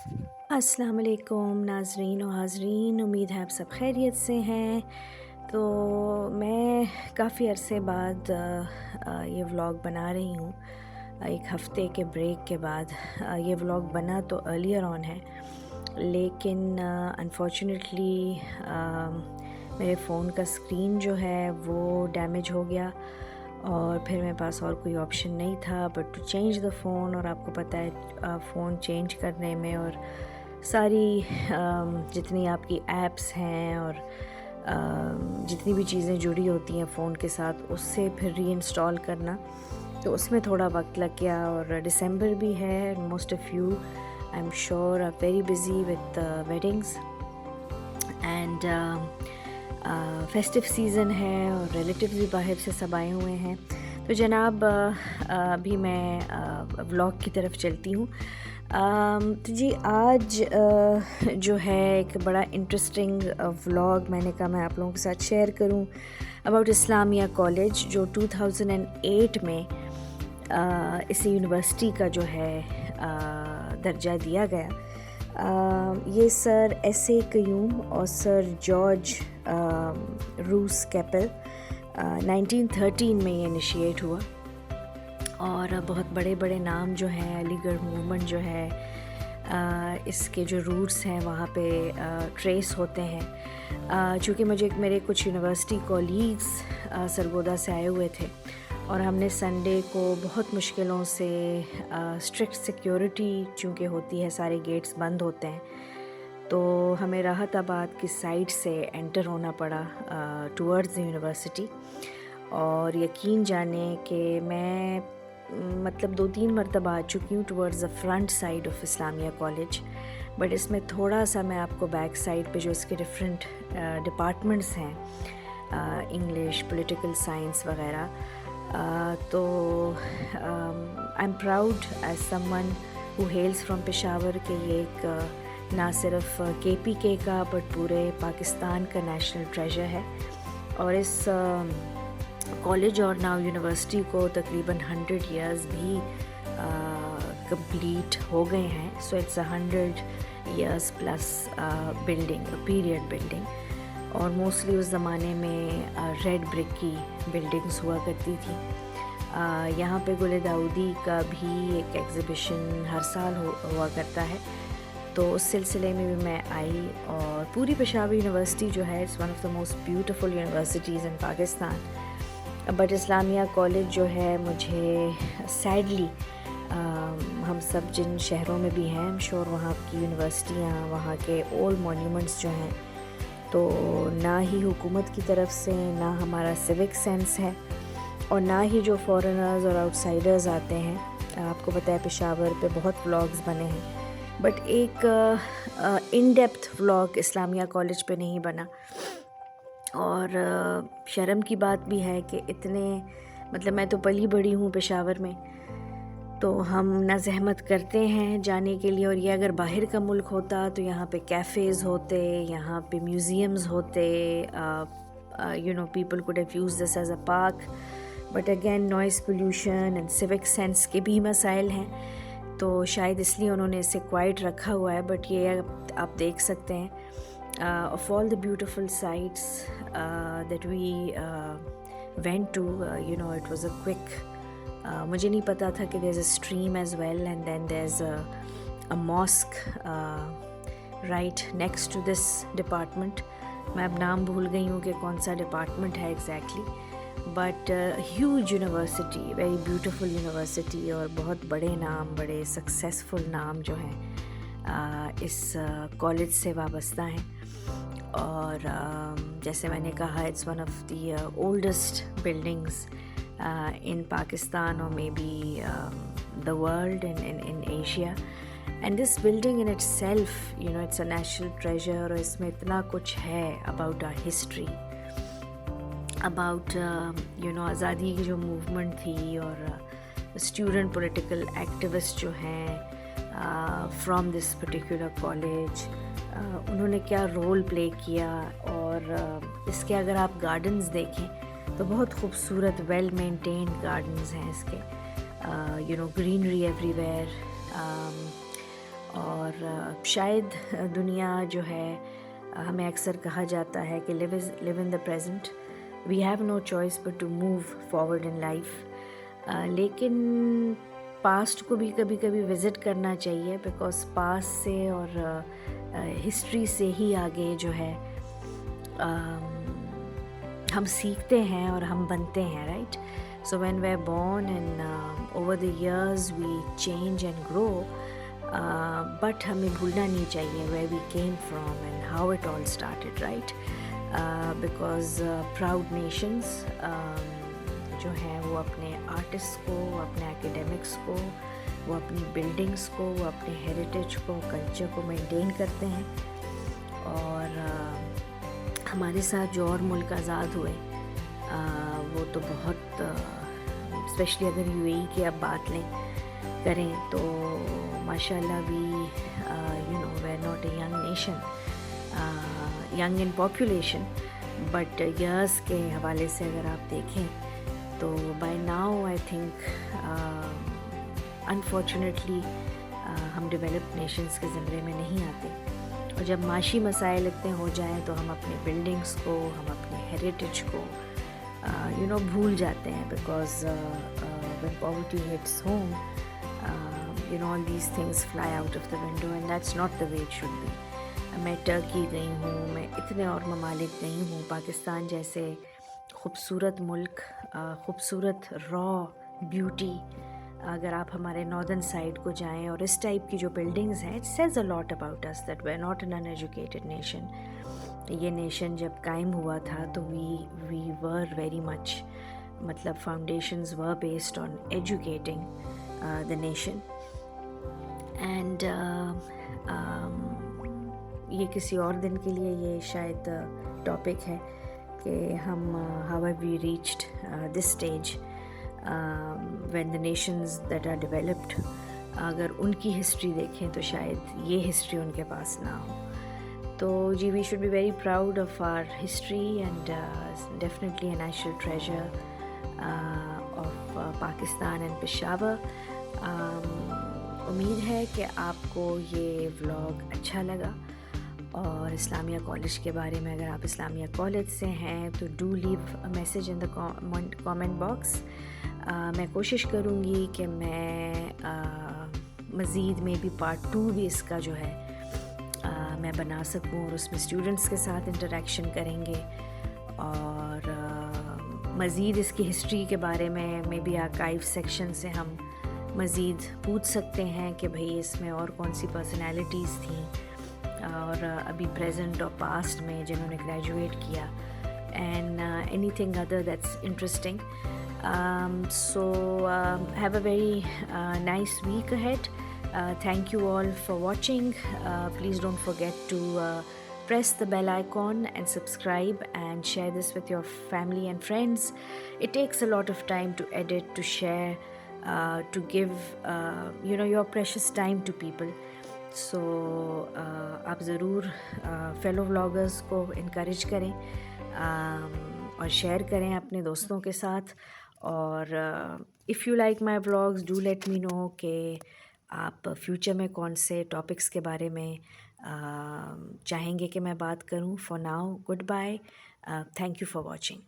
السلام علیکم ناظرین و حاضرین، امید ہے آپ سب خیریت سے ہیں۔ تو میں کافی عرصے بعد یہ ولاگ بنا رہی ہوں، ایک ہفتے کے بریک کے بعد۔ یہ ولاگ بنا تو ارلیئر آن ہے، لیکن انفارچونیٹلی میرے فون کا اسکرین جو ہے وہ ڈیمیج ہو گیا، اور پھر میرے پاس اور کوئی آپشن نہیں تھا but to change the phone. اور آپ کو پتہ ہے فون چینج کرنے میں اور ساری جتنی آپ کی ایپس ہیں اور جتنی بھی چیزیں جڑی ہوتی ہیں فون کے ساتھ، اس سے پھر ری انسٹال کرنا، تو اس میں تھوڑا وقت لگ گیا۔ اور ڈسمبر بھی ہے، most of you I am sure are very busy with weddings and festive season ہے، اور ریلیٹیوز بھی باہر سے سب آئے ہوئے ہیں۔ تو جناب ابھی میں ولاگ کی طرف چلتی ہوں۔ تو جی آج جو ہے ایک بڑا انٹرسٹنگ ولاگ میں نے کہا میں آپ لوگوں کے ساتھ شیئر کروں اباؤٹ اسلامیہ کالج، جو 2008 میں اسے یونیورسٹی کا جو ہے درجہ دیا گیا۔ یہ سر ایس اے قیوم اور سر جارج روس کیپل 1913 میں یہ انیشیٹ ہوا، اور بہت بڑے بڑے نام جو ہیں، علی گڑھ موومنٹ جو ہے، اس کے جو روٹس ہیں وہاں پہ ٹریس ہوتے ہیں۔ چونکہ مجھے میرے کچھ یونیورسٹی کولیگز سرگودا سے آئے ہوئے تھے، اور ہم نے سنڈے کو بہت مشکلوں سے اسٹرکٹ سیکیورٹی چونکہ ہوتی ہے، سارے گیٹس بند ہوتے ہیں، تو ہمیں راحت آباد کی سائڈ سے انٹر ہونا پڑا ٹورڈز یونیورسٹی۔ اور یقین جانیں کہ میں مطلب 2-3 مرتبہ آ چکی ہوں towards the front side of Islamia college, but اس میں تھوڑا سا میں آپ کو بیک سائڈ پہ جو اس کے ڈفرینٹ ڈپارٹمنٹس ہیں، انگلش، پولیٹیکل سائنس وغیرہ، تو I am proud as someone who hails from Peshawar کہ یہ ایک نہ صرف کے پی کے کا بٹ پورے پاکستان کا نیشنل ٹریجر ہے۔ اور اس کالج اور ناؤ یونیورسٹی کو تقریباً 100 ایئرز بھی کمپلیٹ ہو گئے ہیں، so it's 100 years plus building, period building, اور موسٹلی اس زمانے میں ریڈ برک کی بلڈنگس ہوا کرتی تھی۔ یہاں پہ گل داؤدی کا بھی ایک ایگزیبیشن ہر سال ہوا کرتا ہے، تو اس سلسلے میں بھی میں آئی۔ اور پوری پشاور یونیورسٹی جو ہے it's one of the most beautiful universities in Pakistan, but Islamia college جو ہے مجھے سیڈلی ہم سب جن شہروں میں بھی ہیں، ایم شور وہاں کی یونیورسٹیاں، وہاں کے اولڈ مونیومنٹس جو ہیں، تو نہ ہی حکومت کی طرف سے نہ ہمارا سیوک سینس ہے، اور نہ ہی جو فارنرز اور آؤٹ سائڈرز آتے ہیں۔ آپ کو پتہ ہے پشاور پہ بہت ولاگز بنے ہیں، بٹ ایک in depth vlog Islamia college پہ نہیں بنا۔ اور شرم کی بات بھی ہے کہ اتنے مطلب میں تو پلی بڑی ہوں پشاور میں، تو ہم نہ زحمت کرتے ہیں جانے کے لیے، اور یہ اگر باہر کا ملک ہوتا تو یہاں پہ کیفیز ہوتے، یہاں پہ میوزیمز ہوتے، people could have use this as a park, but again noise pollution and civic sense کے بھی مسائل ہیں، تو شاید اس لیے انہوں نے اسے کوائٹ رکھا ہوا ہے۔ بٹ یہ آپ دیکھ سکتے ہیں of all the beautiful sites that we went to, it was a quick مجھے نہیں پتا تھا کہ there's a stream as well, and then there's a mosque right next to this department. میں اب نام بھول گئی ہوں کہ کون سا ڈپارٹمنٹ ہے exactly, but huge university, very beautiful university, اور بہت بڑے نام، بڑے سکسیزفل نام جو ہیں اس کالج سے وابستہ ہیں۔ اور جیسے میں نے کہا it's one of the oldest buildings in Pakistan, اور may be the world in Asia, and this building in itself it's a national treasure, اور اس میں اتنا کچھ ہے اباؤٹ آر ہسٹری، اباؤٹ آزادی کی جو موومنٹ تھی، اور اسٹوڈنٹ پولیٹیکل ایکٹیوسٹ جو ہیں فرام دس پرٹیکولر کالج، انہوں نے کیا رول پلے کیا۔ اور اس کے اگر آپ گارڈنز دیکھیں تو بہت خوبصورت ویل مینٹینڈ گارڈنز ہیں اس کے، گرینری ایوری ویئر، اور شاید دنیا جو ہے ہمیں اکثر کہا جاتا ہے کہ live in the present, we have no choice but to move forward in life. لیکن پاسٹ کو بھی کبھی کبھی وزٹ کرنا چاہیے، بیکاز پاسٹ سے اور ہسٹری سے ہی آگے جو ہے ہم سیکھتے ہیں اور ہم بنتے ہیں، right? So when we are born and over the years we change and grow, but ہمیں بھولنا نہیں چاہیے where we came from and how it all started, right? Because proud nations جو ہیں وہ اپنے آرٹسٹ کو، وہ اپنے اکیڈیمکس کو، وہ اپنی بلڈنگس کو، وہ اپنے ہیریٹیج کو، کلچر کو مینٹین کرتے ہیں. اور ہمارے ساتھ جو اور ملک آزاد ہوئے وہ تو بہت، اسپیشلی اگر یو اے ای کی اب بات لیں کریں تو ماشاء اللہ we we are not a young nation, young in population, but years کے حوالے سے اگر آپ دیکھیں تو by now I think unfortunately ہم ڈیولپڈ نیشنز کے زمرے میں نہیں آتے. اور جب معاشی مسائل اتنے ہو جائیں تو ہم اپنے بلڈنگس کو، ہم اپنے ہیریٹیج کو بھول جاتے ہیں، because when poverty hits home, all these things fly out of the window and that's not the way it should be. میں ٹرکی گئی ہوں، میں اتنے اور ممالک گئی ہوں. پاکستان جیسے خوبصورت ملک، خوبصورت را بیوٹی، اگر آپ ہمارے ناردرن سائڈ کو جائیں اور اس ٹائپ کی جو بلڈنگز ہیں، it says a lot about us that we are not an uneducated nation. یہ نیشن جب قائم ہوا تھا تو وی ور ویری مچ، مطلب foundations were based on educating the nation. And یہ کسی اور دن کے لیے یہ شاید ٹاپک ہے کہ ہم how have we reached this stage when the nations that are developed, اگر ان کی ہسٹری دیکھیں تو شاید یہ ہسٹری ان کے پاس نہ ہو. تو جی we should be very proud of our history and definitely a national treasure of Pakistan and Peshawar. امید ہے کہ آپ کو یہ ولاگ اچھا لگا، اور اسلامیہ کالج کے بارے میں اگر آپ اسلامیہ کالج سے ہیں تو do leave a message in the comment box. میں کوشش کروں گی کہ میں مزید میں بھی پارٹ 2 بھی اس کا جو ہے میں بنا سکوں، اور اس میں اسٹوڈنٹس کے ساتھ انٹریکشن کریں گے، اور مزید اس کی ہسٹری کے بارے میں بھی آرکائیو سیکشن سے ہم مزید پوچھ سکتے ہیں کہ بھئی اس میں اور کون سی پرسنالٹیز تھیں اور ابھی پریزنٹ اور پاسٹ میں جنہوں نے گریجویٹ کیا، and any thing other that's interesting. So have a very nice week ahead. Thank you all for watching. Please don't forget to press the bell icon and subscribe and share this with your family and friends. It takes a lot of time to edit, to share, to give your precious time to people. سو آپ ضرور fellow vloggers کو encourage کریں اور share کریں اپنے دوستوں کے ساتھ. اور if you like my vlogs do let me know کہ آپ فیوچر میں کون سے ٹاپکس کے بارے میں چاہیں گے کہ میں بات کروں. For now goodbye, thank you for watching.